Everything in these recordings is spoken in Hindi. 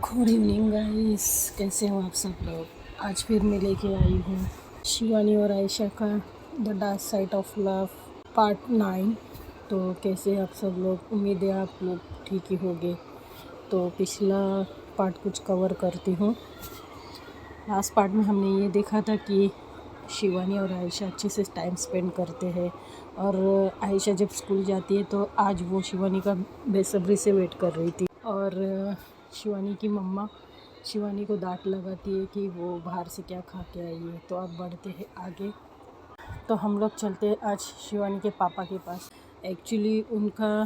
गुड इवनिंग गाइस, कैसे हो आप सब लोग। आज फिर मैं लेके आई हूँ शिवानी और आयशा का the dark side of love part 9। तो कैसे आप सब लोग, उम्मीद है आप लोग ठीक ही होंगे। तो पिछला पार्ट कुछ कवर करती हूँ। लास्ट पार्ट में हमने ये देखा था कि शिवानी और आयशा अच्छे से टाइम स्पेंड करते हैं, और आयशा जब स्कूल जाती है तो आज वो शिवानी का बेसब्री से वेट कर रही थी, और शिवानी की मम्मा शिवानी को डांट लगाती है कि वो बाहर से क्या खा के आई है। तो अब बढ़ते हैं आगे। तो हम लोग चलते हैं आज शिवानी के पापा के पास। एक्चुअली उनका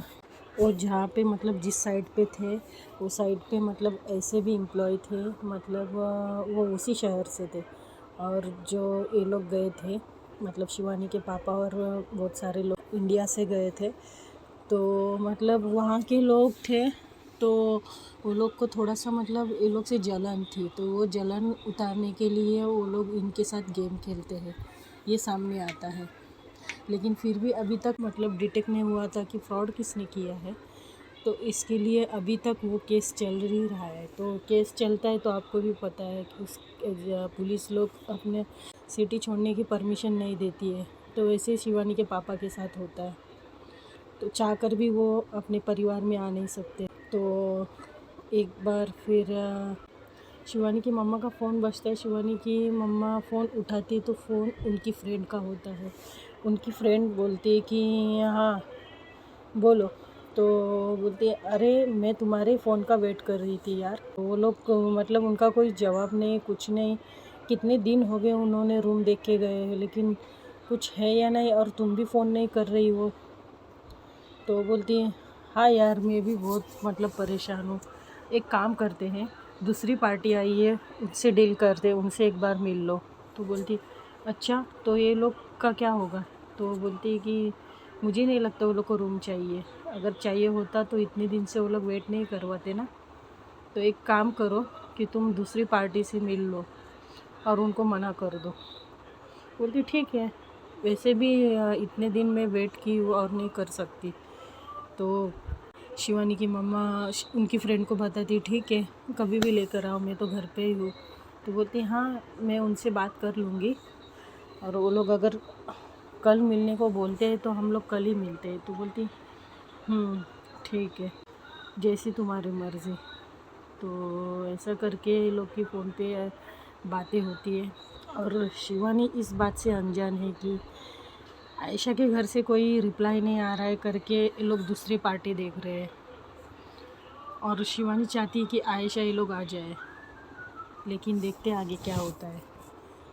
वो जहाँ पे मतलब जिस साइड पे थे वो साइड पे मतलब ऐसे भी एम्प्लॉय थे, मतलब वो उसी शहर से थे, और जो ये लोग गए थे मतलब शिवानी के पापा और बहुत सारे लोग इंडिया से गए थे। तो मतलब वहाँ के लोग थे, तो वो लोग को थोड़ा सा मतलब ये लोग से जलन थी, तो वो जलन उतारने के लिए वो लोग इनके साथ गेम खेलते हैं, ये सामने आता है। लेकिन फिर भी अभी तक मतलब डिटेक्ट नहीं हुआ था कि फ्रॉड किसने किया है। तो इसके लिए अभी तक वो केस चल ही रहा है। तो केस चलता है तो आपको भी पता है कि पुलिस लोग अपने सिटी छोड़ने की परमिशन नहीं देती है। तो वैसे शिवानी के पापा के साथ होता है, तो चाह कर भी वो अपने परिवार में आ नहीं सकते। तो एक बार फिर शिवानी की मम्मा का फ़ोन बजता है। शिवानी की मम्मा फ़ोन उठाती है तो फ़ोन उनकी फ्रेंड का होता है। उनकी फ्रेंड बोलती है कि हाँ बोलो। तो बोलती है अरे मैं तुम्हारे फ़ोन का वेट कर रही थी यार। वो लोग मतलब उनका कोई जवाब नहीं, कुछ नहीं। कितने दिन हो गए उन्होंने रूम देख के गए हैं, लेकिन कुछ है या नहीं, और तुम भी फ़ोन नहीं कर रही हो। तो बोलती है हाँ यार मैं भी बहुत मतलब परेशान हूँ। एक काम करते हैं, दूसरी पार्टी आई है उससे डील करते, उनसे एक बार मिल लो। तो बोलती अच्छा तो ये लोग का क्या होगा। तो बोलती है कि मुझे नहीं लगता वो लोग को रूम चाहिए। अगर चाहिए होता तो इतने दिन से वो लोग वेट नहीं करवाते ना। तो एक काम करो कि तुम दूसरी पार्टी से मिल लो और उनको मना कर दो। बोलती ठीक है, वैसे भी इतने दिन में वेट की और नहीं कर सकती। तो शिवानी की मम्मा उनकी फ्रेंड को बताती ठीक है कभी भी लेकर आओ, मैं तो घर पे ही हूँ। तो बोलती हाँ मैं उनसे बात कर लूँगी, और वो लोग अगर कल मिलने को बोलते हैं तो हम लोग कल ही मिलते हैं। तो बोलती ठीक है जैसी तुम्हारी मर्ज़ी। तो ऐसा करके ये लोग की फ़ोन पे बातें होती है, और शिवानी इस बात से अनजान है कि आयशा के घर से कोई रिप्लाई नहीं आ रहा है करके ये लोग दूसरी पार्टी देख रहे हैं, और शिवानी चाहती है कि आयशा ये लोग आ जाए, लेकिन देखते आगे क्या होता है।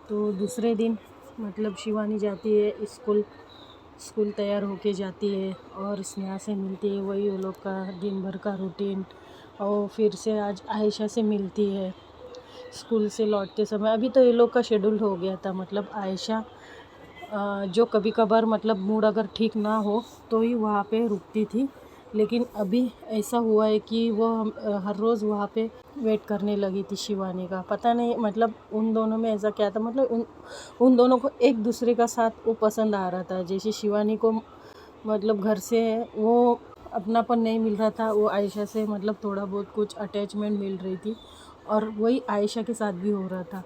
तो दूसरे दिन मतलब शिवानी जाती है स्कूल तैयार होके जाती है और स्नेहा से मिलती है, वही वो लोग का दिन भर का रूटीन। और फिर से आज आयशा से मिलती है स्कूल से लौटते समय। अभी तो ये लोग का शेड्यूल हो गया था, मतलब आयशा जो कभी कभार मतलब मूड अगर ठीक ना हो तो ही वहाँ पे रुकती थी, लेकिन अभी ऐसा हुआ है कि वो हर रोज़ वहाँ पे वेट करने लगी थी शिवानी का। पता नहीं मतलब उन दोनों में ऐसा क्या था, मतलब उन दोनों को एक दूसरे का साथ वो पसंद आ रहा था। जैसे शिवानी को मतलब घर से वो अपनापन नहीं मिल रहा था, वो आयशा से मतलब थोड़ा बहुत कुछ अटैचमेंट मिल रही थी, और वही आयशा के साथ भी हो रहा था।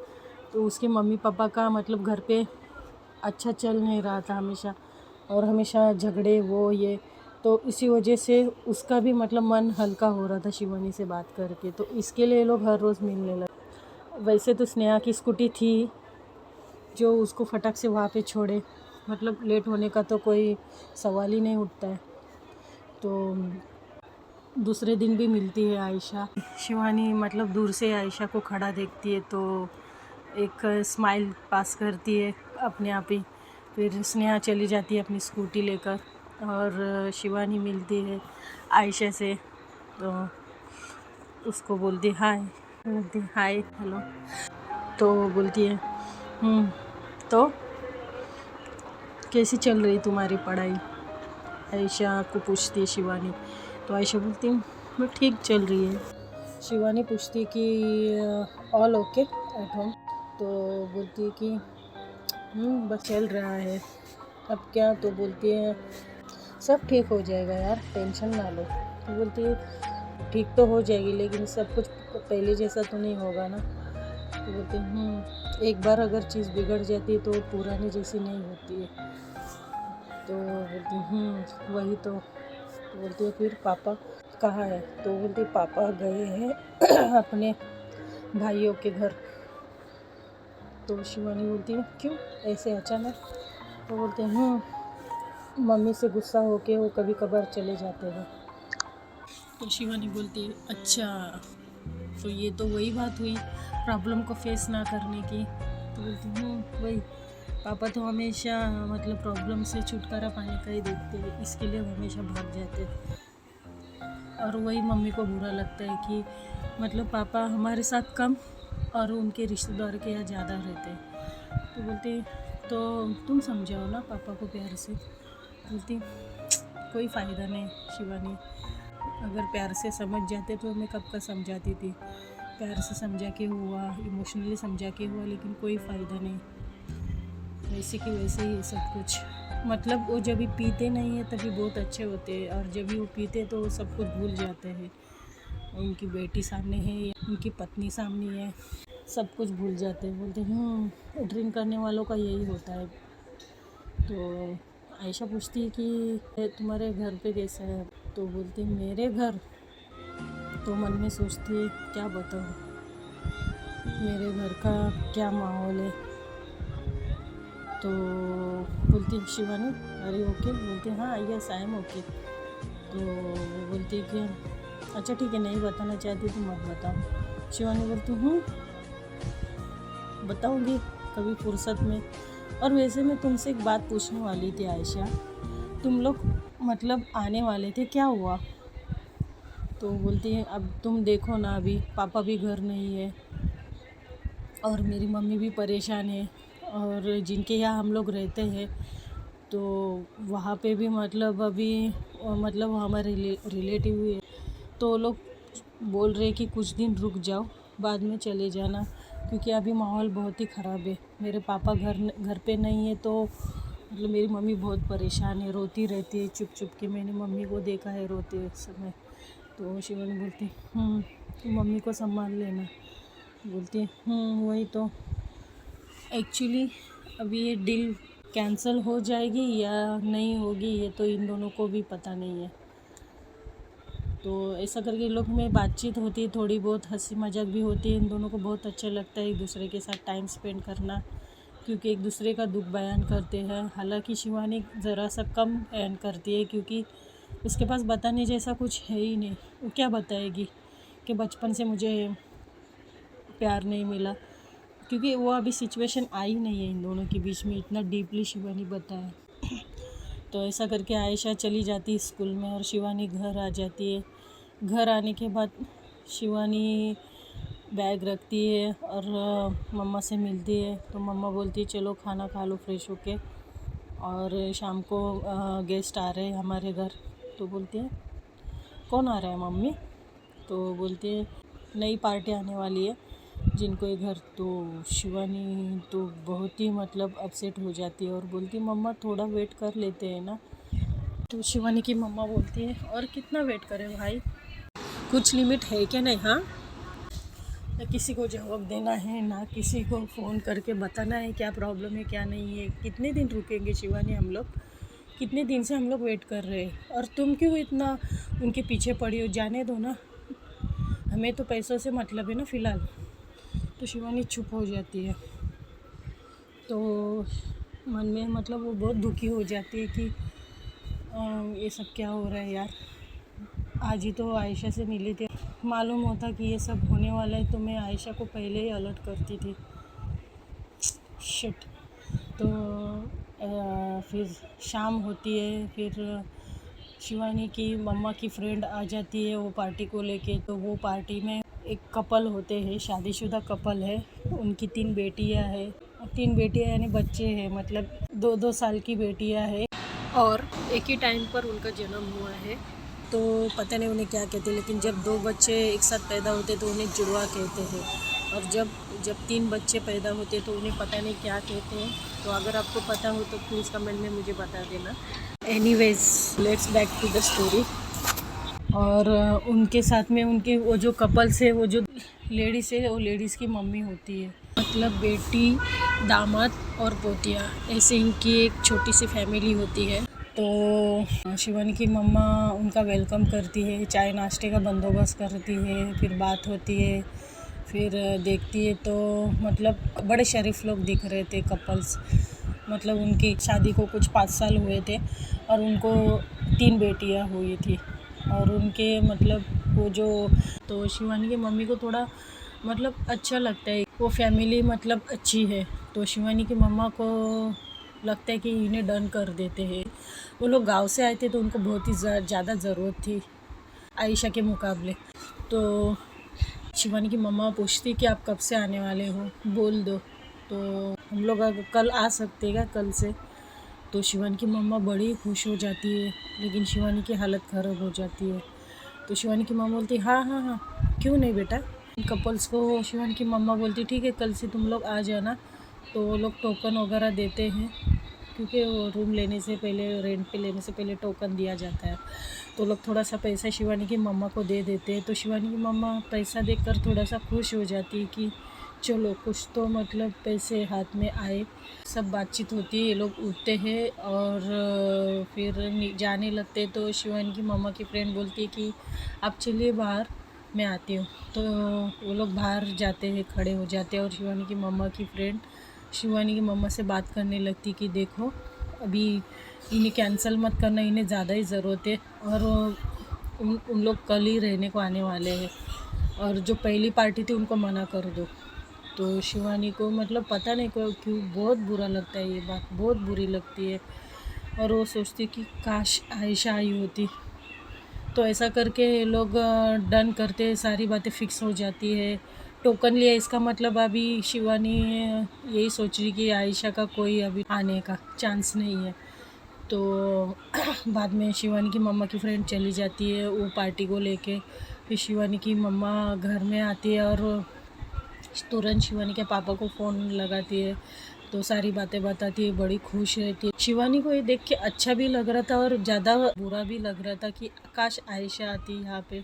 तो उसके मम्मी पापा का मतलब घर पे अच्छा चल नहीं रहा था हमेशा, और हमेशा झगड़े वो ये। तो इसी वजह से उसका भी मतलब मन हल्का हो रहा था शिवानी से बात करके। तो इसके लिए लोग हर रोज़ मिलने लगे। वैसे तो स्नेहा की स्कूटी थी जो उसको फटक से वहाँ पे छोड़े, मतलब लेट होने का तो कोई सवाल ही नहीं उठता है। तो दूसरे दिन भी मिलती है आयशा। शिवानी मतलब दूर से आयशा को खड़ा देखती है तो एक स्माइल पास करती है अपने आप ही। फिर स्नेहा चली जाती है अपनी स्कूटी लेकर, और शिवानी मिलती है आयशा से। तो उसको बोलती हाय हेलो। तो बोलती है तो कैसी चल रही तुम्हारी पढ़ाई, आयशा को पूछती है शिवानी। तो आयशा बोलती मैं ठीक चल रही है। शिवानी पूछती कि ऑल ओके एट होम। तो बोलती है कि बस चल रहा है, अब क्या। तो बोलती है सब ठीक हो जाएगा यार, टेंशन ना लो। तो बोलती है ठीक तो हो जाएगी, लेकिन सब कुछ पहले जैसा तो नहीं होगा ना। तो बोलते एक बार अगर चीज़ बिगड़ जाती है तो पुरानी जैसी नहीं होती है। तो बोलती वही तो बोलती है फिर पापा कहाँ है? तो बोलती पापा गए हैं अपने भाइयों के घर। तो शिवानी बोलती है क्यों ऐसे अचानक? तो बोलते मम्मी से गुस्सा होके वो कभी कभार चले जाते हैं। तो शिवानी बोलती है अच्छा, तो ये तो वही बात हुई प्रॉब्लम को फेस ना करने की। तो बोलती वही पापा तो हमेशा मतलब प्रॉब्लम से छुटकारा पाने का ही देखते हैं, इसके लिए वो हमेशा भाग जाते हैं। और वही मम्मी को बुरा लगता है कि मतलब पापा हमारे साथ कम और उनके रिश्तेदार के यहाँ ज़्यादा रहते हैं। तो बोलती तो तुम समझाओ ना पापा को प्यार से। बोलती कोई फ़ायदा नहीं शिवानी, अगर प्यार से समझ जाते तो मैं कब का समझाती थी। प्यार से समझा के हुआ, इमोशनली समझा के हुआ, लेकिन कोई फ़ायदा नहीं। वैसे कि वैसे ही सब कुछ मतलब वो जब भी पीते नहीं है तभी बहुत अच्छे होते हैं, और जब भी वो पीते तो वो सब कुछ भूल जाते हैं। उनकी बेटी सामने है या उनकी पत्नी सामने है, सब कुछ भूल जाते हैं। बोलते ड्रिंक करने वालों का यही होता है। तो आयशा पूछती है कि तुम्हारे घर पे कैसा है? तो बोलती मेरे घर, तो मन में सोचती है क्या बताऊँ मेरे घर का क्या माहौल है। तो बोलती शिवानी अरे ओके? बोलती हाँ यस आई एम ओके। तो वो बोलती कि अच्छा ठीक है, नहीं बताना चाहती तो मत बताओ। शिवानी बोलती बताऊँगी कभी फुर्सत में। और वैसे मैं तुमसे एक बात पूछने वाली थी आयशा, तुम लोग मतलब आने वाले थे, क्या हुआ? तो बोलती है अब तुम देखो ना, अभी पापा भी घर नहीं है और मेरी मम्मी भी परेशान है, और जिनके यहाँ हम लोग रहते हैं तो वहाँ पे भी मतलब अभी मतलब हमारे रिलेटिव है, तो लोग बोल रहे कि कुछ दिन रुक जाओ बाद में चले जाना, क्योंकि अभी माहौल बहुत ही ख़राब है। मेरे पापा घर पे नहीं है तो मतलब मेरी मम्मी बहुत परेशान है, रोती रहती है चुप चुप के। मैंने मम्मी को देखा है रोते समय। तो शिवानी बोलती तुम मम्मी को संभाल लेना। बोलती वही तो एक्चुअली अभी ये डील कैंसिल हो जाएगी या नहीं होगी ये तो इन दोनों को भी पता नहीं है। तो ऐसा करके लोग में बातचीत होती है, थोड़ी बहुत हंसी मजाक भी होती है। इन दोनों को बहुत अच्छा लगता है एक दूसरे के साथ टाइम स्पेंड करना, क्योंकि एक दूसरे का दुख बयान करते हैं। हालांकि शिवानी ज़रा सा कम बयान करती है, क्योंकि उसके पास बताने जैसा कुछ है ही नहीं। वो क्या बताएगी कि बचपन से मुझे प्यार नहीं मिला, क्योंकि वो अभी सिचुएशन आई नहीं है इन दोनों के बीच में, इतना डीपली शिवानी बताया। तो ऐसा करके आयशा चली जाती है स्कूल में और शिवानी घर आ जाती है। घर आने के बाद शिवानी बैग रखती है और मम्मा से मिलती है। तो मम्मा बोलती है चलो खाना खा लो फ्रेश होके, और शाम को गेस्ट आ रहे हैं हमारे घर। तो बोलती है कौन आ रहा है मम्मी? तो बोलती है नई पार्टी आने वाली है जिनको ये घर। तो शिवानी तो बहुत ही मतलब अपसेट हो जाती है और बोलती है मम्मा थोड़ा वेट कर लेते हैं ना। तो शिवानी की मम्मा बोलती है और कितना वेट करें भाई, कुछ लिमिट है क्या? नहीं हाँ, ना किसी को जवाब देना है ना किसी को फ़ोन करके बताना है क्या प्रॉब्लम है क्या नहीं है। कितने दिन रुकेंगे शिवानी, हम लोग कितने दिन से हम लोग वेट कर रहे हैं, और तुम क्यों इतना उनके पीछे पड़ी हो? जाने दो ना, हमें तो पैसों से मतलब है ना फ़िलहाल। तो शिवानी चुप हो जाती है। तो मन में मतलब वो बहुत दुखी हो जाती है कि ये सब क्या हो रहा है यार। आज ही तो आयशा से मिली थी, मालूम होता कि ये सब होने वाला है तो मैं आयशा को पहले ही अलर्ट करती थी। शिट। तो फिर शाम होती है, फिर शिवानी की मम्मा की फ्रेंड आ जाती है वो पार्टी को लेके। तो वो पार्टी में एक कपल होते हैं, शादीशुदा कपल है, उनकी 3 बेटियां हैं। 3 बेटियां यानी बच्चे हैं, मतलब 2-2 साल की बेटियां हैं, और एक ही टाइम पर उनका जन्म हुआ है। तो पता नहीं उन्हें क्या कहते हैं, लेकिन जब 2 बच्चे एक साथ पैदा होते तो उन्हें जुड़वा कहते हैं, और जब 3 बच्चे पैदा होते तो उन्हें पता नहीं क्या कहते हैं। तो अगर आपको पता हो तो प्लीज़ कमेंट में मुझे बता देना। Anyways let's back to the story. और उनके साथ में उनके वो जो कपल्स है, वो जो लेडीज़ है, वो लेडीज़ की मम्मी होती है। मतलब बेटी, दामाद और पोतिया, ऐसे इनकी एक छोटी सी फैमिली होती है। तो शिवानी की मम्मा उनका वेलकम करती है, चाय नाश्ते का बंदोबस्त करती है, फिर बात होती है, फिर देखती है तो मतलब बड़े शरीफ लोग दिख रहे थे कपल्स। मतलब उनकी शादी को कुछ 5 साल हुए थे और उनको 3 बेटियां हुई थी। और उनके मतलब वो जो, तो शिवानी की मम्मी को थोड़ा मतलब अच्छा लगता है, वो फैमिली मतलब अच्छी है। तो शिवानी की मम्मा को लगता है कि इन्हें डन कर देते हैं। वो लोग गांव से आए थे तो उनको बहुत ही ज़्यादा ज़रूरत थी आयशा के मुकाबले। तो शिवानी की मम्मा पूछती कि आप कब से आने वाले हो, बोल दो तो हम लोग अगर कल आ सकते हैं क्या, कल से। तो शिवानी की मम्मा बड़ी खुश हो जाती है, लेकिन शिवानी की हालत ख़राब हो जाती है। तो शिवानी की मम्मा बोलती हाँ हाँ हाँ, क्यों नहीं बेटा। कपल्स को शिवानी की मम्मा बोलती ठीक है, कल से तुम लोग आ जाना। तो वो लोग टोकन वगैरह देते हैं, क्योंकि वो रूम लेने से पहले, रेंट पे लेने से पहले टोकन दिया जाता है। तो लोग थोड़ा सा पैसा शिवानी की मम्मा को दे देते हैं। तो शिवानी की मम्मा पैसा देकर थोड़ा सा खुश हो जाती है कि चलो कुछ तो मतलब पैसे हाथ में आए। सब बातचीत होती है, ये लोग उठते हैं और फिर जाने लगते। तो शिवानी की मम्मा की फ्रेंड बोलती है कि आप चलिए बाहर, मैं आती हूँ। तो वो लोग बाहर जाते हैं, खड़े हो जाते हैं और शिवानी की मम्मा की फ्रेंड शिवानी की मम्मा से बात करने लगती कि देखो अभी इन्हें कैंसिल मत करना, इन्हें ज़्यादा ही ज़रूरत है और उन लोग कल ही रहने को आने वाले हैं, और जो पहली पार्टी थी उनको मना कर दो। तो शिवानी को मतलब पता नहीं क्यों बहुत बुरा लगता है, ये बात बहुत बुरी लगती है। और वो सोचती कि काश आयशा आई होती। तो ऐसा करके ये लोग डन करते हैं, सारी बातें फिक्स हो जाती है। टोकन लिया, इसका मतलब अभी शिवानी यही सोच रही कि आयशा का कोई अभी आने का चांस नहीं है। तो बाद में शिवानी की मम्मा की फ्रेंड चली जाती है वो पार्टी को लेके। फिर शिवानी की मम्मा घर में आती है और तुरंत शिवानी के पापा को फ़ोन लगाती है, तो सारी बातें बताती है, बड़ी खुश रहती है। शिवानी को ये देख के अच्छा भी लग रहा था और ज़्यादा बुरा भी लग रहा था कि काश आयशा आती यहाँ पे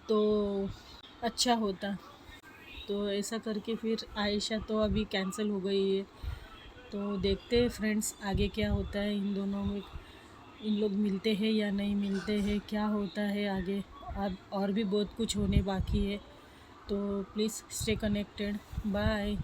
तो अच्छा होता। तो ऐसा करके फिर आयशा तो अभी कैंसिल हो गई है। तो देखते हैं फ्रेंड्स आगे क्या होता है इन दोनों में, इन लोग मिलते हैं या नहीं मिलते हैं, क्या होता है आगे। अब और भी बहुत कुछ होने बाकी है। तो प्लीज़ स्टे कनेक्टेड, बाय।